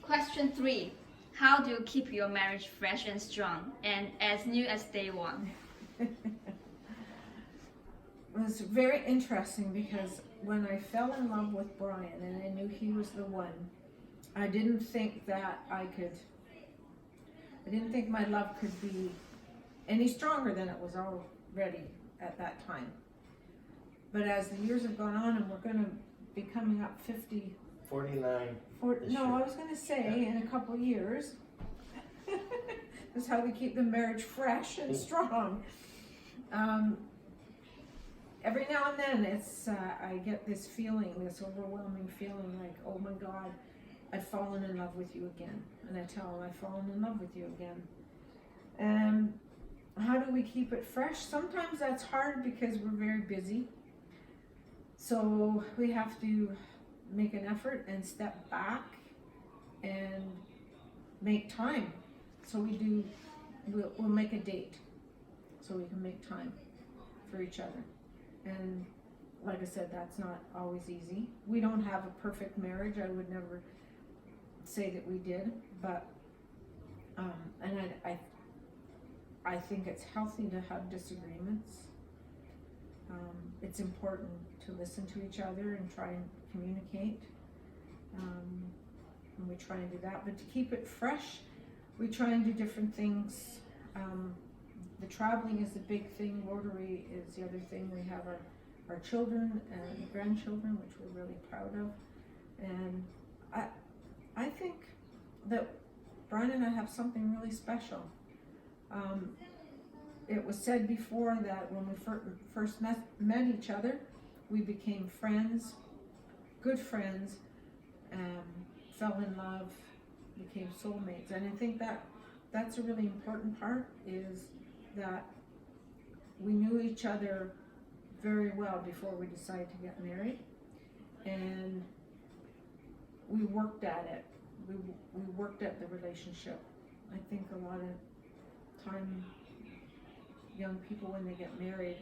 Question 3. How do you keep your marriage fresh and strong and as new as day one? It was very interesting because when I fell in love with Brian and I knew he was the one, I didn't think my love could be any stronger than it was already at that time. But as the years have gone on, and we're going to be coming up 49. I was going to say in a couple years. That's how we keep the marriage fresh and strong. Every now and then I get this feeling, this overwhelming feeling like, oh my God, I've fallen in love with you again. And I tell him, I've fallen in love with you again. And how do we keep it fresh? Sometimes that's hard because we're very busy. So we have to make an effort and step back and make time. So we'll make a date so we can make time for each other. And like I said, that's not always easy. We don't have a perfect marriage. I would never say that we did, but and I think it's healthy to have disagreements. It's important to listen to each other and try and communicate. And we try and do that. But to keep it fresh, we try and do different things. The traveling is the big thing. Rotary is the other thing. We have our children and grandchildren, which we're really proud of. And I think that Brian and I have something really special. It was said before that when we first met each other, we became friends, good friends, fell in love, became soulmates. And I think that's a really important part, is that we knew each other very well before we decided to get married. And we worked at it. We worked at the relationship. I think a lot of time, young people, when they get married,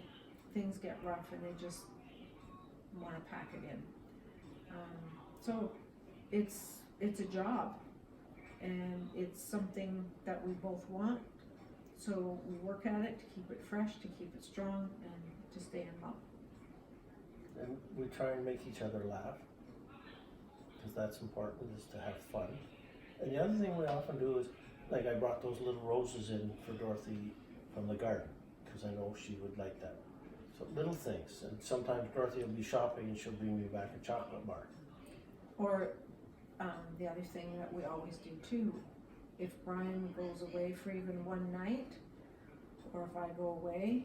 things get rough and they just want to pack it in. So it's a job, and it's something that we both want. So we work at it to keep it fresh, to keep it strong, and to stay in love. And we try and make each other laugh, because that's important, is to have fun. And the other thing we often do is, like, I brought those little roses in for Dorothy from the garden, because I know she would like that. So little things. And sometimes Dorothy will be shopping and she'll bring me back a chocolate bar. Or the other thing that we always do too, if Brian goes away for even one night, or if I go away,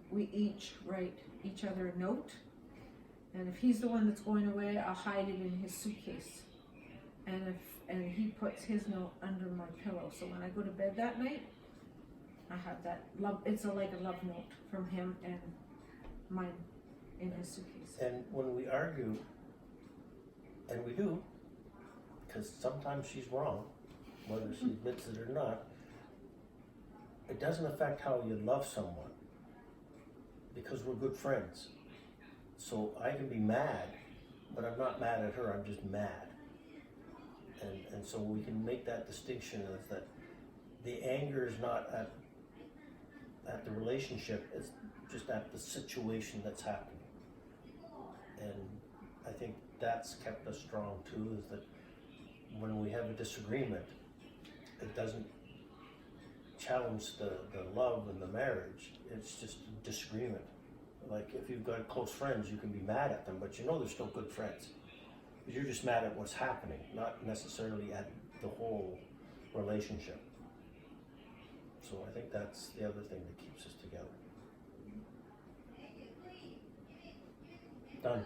we each write each other a note. And if he's the one that's going away, I'll hide it in his suitcase. And he puts his note under my pillow. So when I go to bed that night, I have that love. It's like a love note from him and mine in his suitcase. And when we argue, and we do, because sometimes she's wrong, whether she admits it or not, it doesn't affect how you love someone, because we're good friends. So I can be mad, but I'm not mad at her, I'm just mad. And so we can make that distinction, is that the anger is not at the relationship, it's just at the situation that's happening. And I think that's kept us strong too, is that when we have a disagreement, it doesn't challenge the love and the marriage, it's just a disagreement. Like, if you've got close friends, you can be mad at them, but you know they're still good friends. You're just mad at what's happening, not necessarily at the whole relationship. So I think that's the other thing that keeps us together. Done.